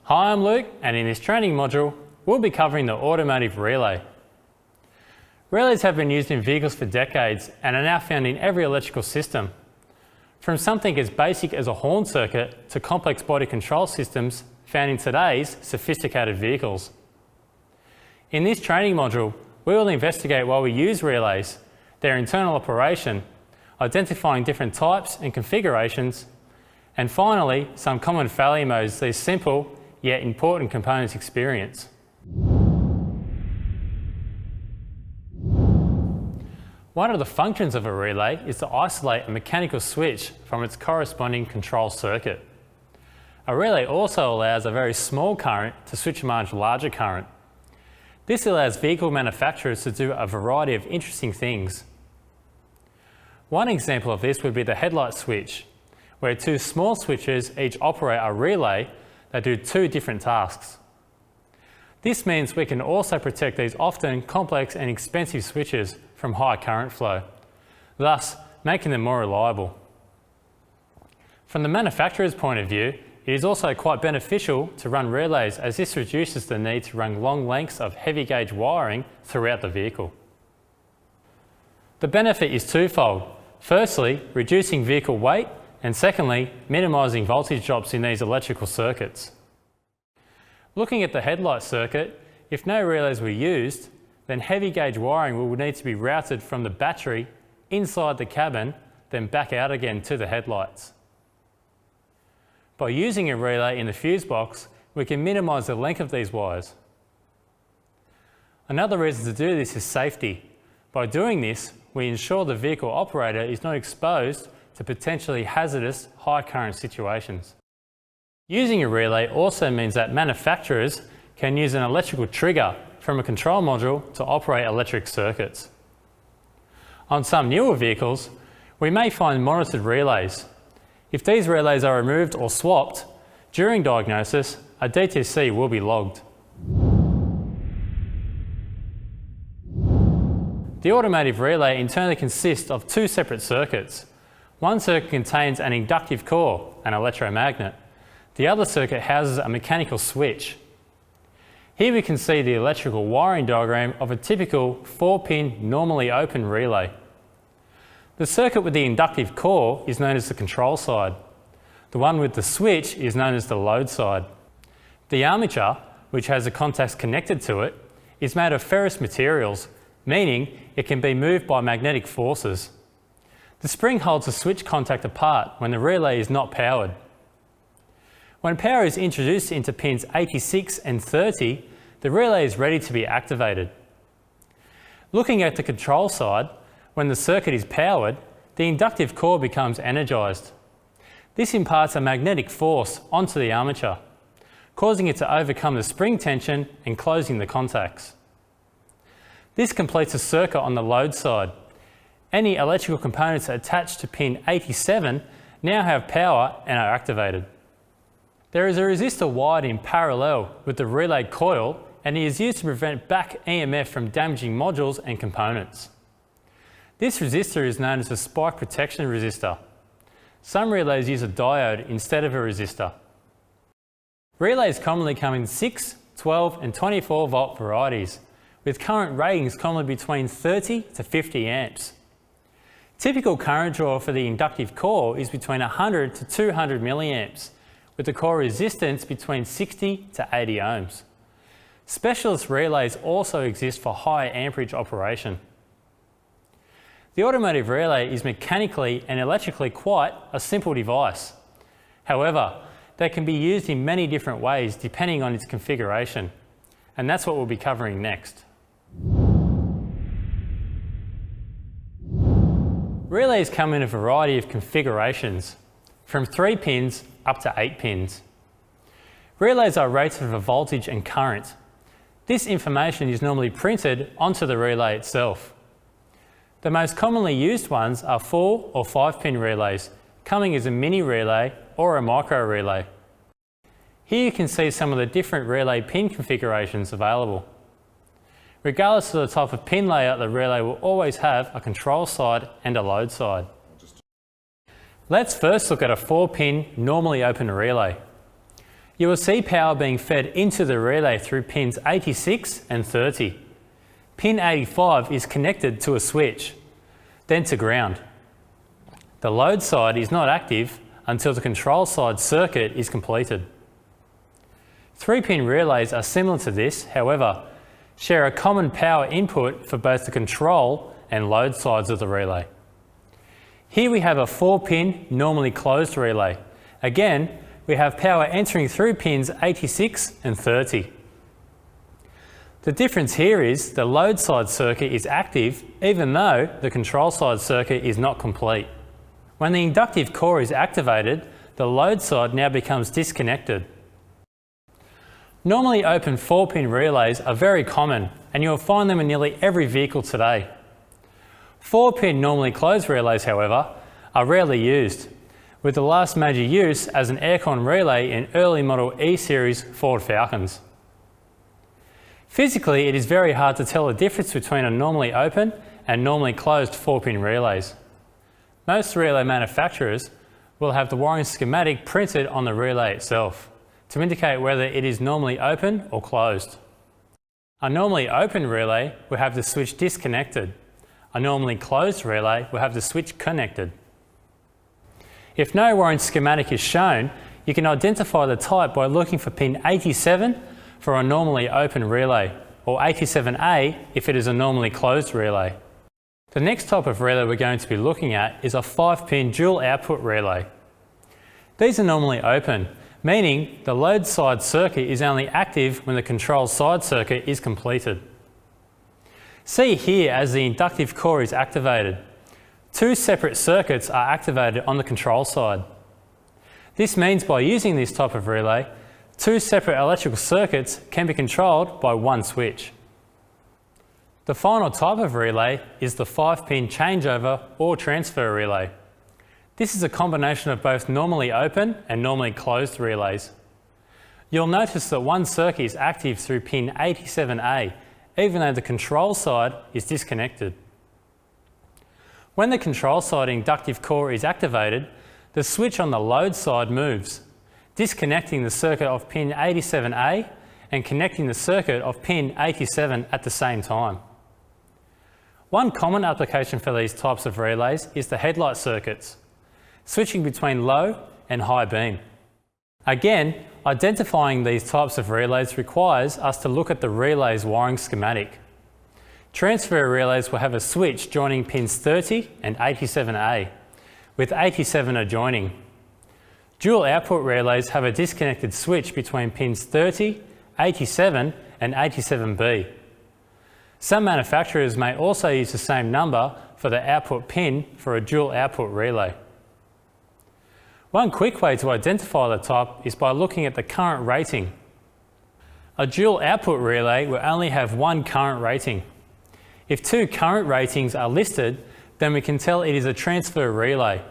Hi, I'm Luke, and in this training module, we'll be covering the automotive relay. Relays have been used in vehicles for decades and are now found in every electrical system. From something as basic as a horn circuit to complex body control systems found in today's sophisticated vehicles. In this training module, we will investigate why we use relays, their internal operation, identifying different types and configurations, and finally, some common failure modes these simple yet important components experience. One of the functions of a relay is to isolate a mechanical switch from its corresponding control circuit. A relay also allows a very small current to switch a much larger current. This allows vehicle manufacturers to do a variety of interesting things. One example of this would be the headlight switch, where two small switches each operate a relay that do two different tasks. This means we can also protect these often complex and expensive switches from high current flow, thus making them more reliable. From the manufacturer's point of view, it is also quite beneficial to run relays, as this reduces the need to run long lengths of heavy gauge wiring throughout the vehicle. The benefit is twofold. Firstly, reducing vehicle weight, and secondly, minimising voltage drops in these electrical circuits. Looking at the headlight circuit, if no relays were used, then heavy gauge wiring will need to be routed from the battery inside the cabin, then back out again to the headlights. By using a relay in the fuse box, we can minimise the length of these wires. Another reason to do this is safety. By doing this, we ensure the vehicle operator is not exposed to potentially hazardous high current situations. Using a relay also means that manufacturers can use an electrical trigger from a control module to operate electric circuits. On some newer vehicles, we may find monitored relays. If these relays are removed or swapped, during diagnosis, a DTC will be logged. The automotive relay internally consists of two separate circuits. One circuit contains an inductive core, an electromagnet. The other circuit houses a mechanical switch. Here we can see the electrical wiring diagram of a typical 4-pin normally open relay. The circuit with the inductive core is known as the control side. The one with the switch is known as the load side. The armature, which has the contacts connected to it, is made of ferrous materials, meaning it can be moved by magnetic forces. The spring holds the switch contact apart when the relay is not powered. When power is introduced into pins 86 and 30, the relay is ready to be activated. Looking at the control side, when the circuit is powered, the inductive core becomes energised. This imparts a magnetic force onto the armature, causing it to overcome the spring tension and closing the contacts. This completes the circuit on the load side. Any electrical components attached to pin 87 now have power and are activated. There is a resistor wired in parallel with the relay coil, and it is used to prevent back EMF from damaging modules and components. This resistor is known as a spike protection resistor. Some relays use a diode instead of a resistor. Relays commonly come in 6, 12 and 24 volt varieties, with current ratings commonly between 30 to 50 amps. Typical current draw for the inductive core is between 100 to 200 milliamps, with the core resistance between 60 to 80 ohms. Specialist relays also exist for high amperage operation. The automotive relay is mechanically and electrically quite a simple device. However, they can be used in many different ways depending on its configuration, and that's what we'll be covering next. Relays come in a variety of configurations, from 3 pins up to 8 pins. Relays are rated for voltage and current. This information is normally printed onto the relay itself. The most commonly used ones are 4 or 5-pin relays, coming as a mini relay or a micro relay. Here you can see some of the different relay pin configurations available. Regardless of the type of pin layout, the relay will always have a control side and a load side. Let's first look at a 4-pin normally open relay. You will see power being fed into the relay through pins 86 and 30. Pin 85 is connected to a switch, then to ground. The load side is not active until the control side circuit is completed. 3-pin relays are similar to this, however, share a common power input for both the control and load sides of the relay. Here we have a 4-pin normally closed relay. Again, we have power entering through pins 86 and 30. The difference here is the load side circuit is active even though the control side circuit is not complete. When the inductive core is activated, the load side now becomes disconnected. Normally open 4-pin relays are very common and you'll find them in nearly every vehicle today. 4-pin normally closed relays, however, are rarely used, with the last major use as an aircon relay in early model E-Series Ford Falcons. Physically, it is very hard to tell the difference between a normally open and normally closed 4-pin relays. Most relay manufacturers will have the wiring schematic printed on the relay itself to indicate whether it is normally open or closed. A normally open relay will have the switch disconnected. A normally closed relay will have the switch connected. If no wiring schematic is shown, you can identify the type by looking for pin 87 for a normally open relay, or 87A if it is a normally closed relay. The next type of relay we're going to be looking at is a 5-pin dual output relay. These are normally open, meaning the load side circuit is only active when the control side circuit is completed. See here as the inductive core is activated. 2 separate circuits are activated on the control side. This means by using this type of relay, 2 separate electrical circuits can be controlled by one switch. The final type of relay is the 5-pin changeover or transfer relay. This is a combination of both normally open and normally closed relays. You'll notice that one circuit is active through pin 87A, even though the control side is disconnected. When the control side inductive core is activated, the switch on the load side moves, disconnecting the circuit of pin 87A and connecting the circuit of pin 87 at the same time. One common application for these types of relays is the headlight circuits, switching between low and high beam. Again, identifying these types of relays requires us to look at the relay's wiring schematic. Transfer relays will have a switch joining pins 30 and 87A, with 87 adjoining. Dual output relays have a disconnected switch between pins 30, 87 and 87B. Some manufacturers may also use the same number for the output pin for a dual output relay. One quick way to identify the type is by looking at the current rating. A dual output relay will only have one current rating. If 2 current ratings are listed, then we can tell it is a transfer relay.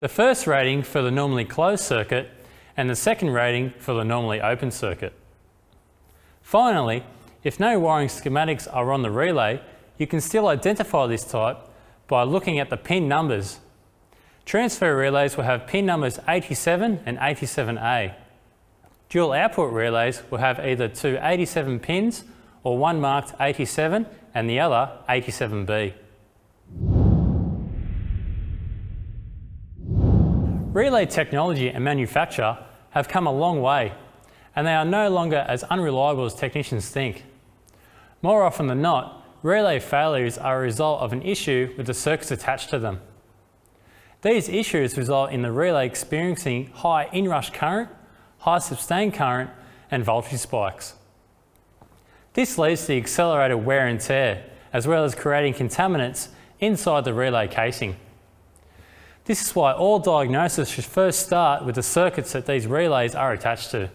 The first rating for the normally closed circuit and the second rating for the normally open circuit. Finally, if no wiring schematics are on the relay, you can still identify this type by looking at the pin numbers. Transfer relays will have pin numbers 87 and 87A. Dual output relays will have either 2 87 pins or one marked 87 and the other 87B. Relay technology and manufacture have come a long way, and they are no longer as unreliable as technicians think. More often than not, relay failures are a result of an issue with the circuits attached to them. These issues result in the relay experiencing high inrush current, high sustained current, and voltage spikes. This leads to the accelerated wear and tear, as well as creating contaminants inside the relay casing. This is why all diagnosis should first start with the circuits that these relays are attached to.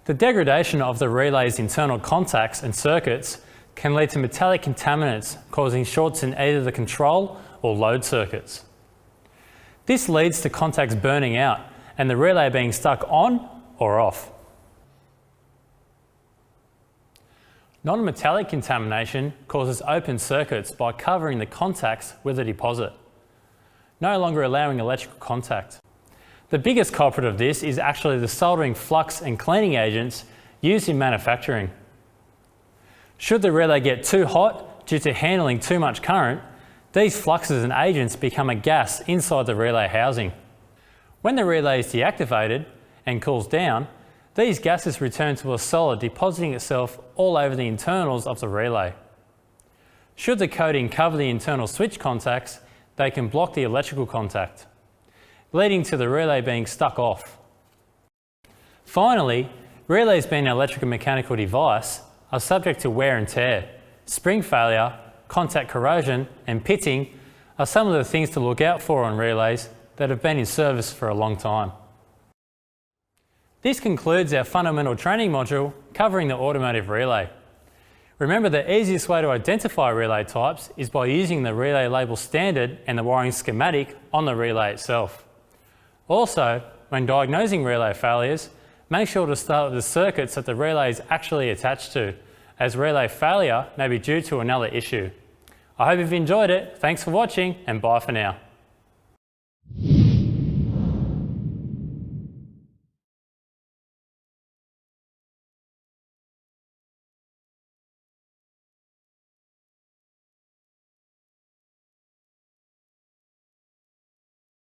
The degradation of the relay's internal contacts and circuits can lead to metallic contaminants causing shorts in either the control or load circuits. This leads to contacts burning out and the relay being stuck on or off. Non-metallic contamination causes open circuits by covering the contacts with a deposit, no longer allowing electrical contact. The biggest culprit of this is actually the soldering flux and cleaning agents used in manufacturing. Should the relay get too hot due to handling too much current, these fluxes and agents become a gas inside the relay housing. When the relay is deactivated and cools down, these gases return to a solid, depositing itself all over the internals of the relay. Should the coating cover the internal switch contacts, they can block the electrical contact, leading to the relay being stuck off. Finally, relays being an electrical mechanical device are subject to wear and tear. Spring failure, contact corrosion and pitting are some of the things to look out for on relays that have been in service for a long time. This concludes our fundamental training module covering the automotive relay. Remember, the easiest way to identify relay types is by using the relay label standard and the wiring schematic on the relay itself. Also, when diagnosing relay failures, make sure to start with the circuits that the relay is actually attached to, as relay failure may be due to another issue. I hope you've enjoyed it. Thanks for watching and bye for now.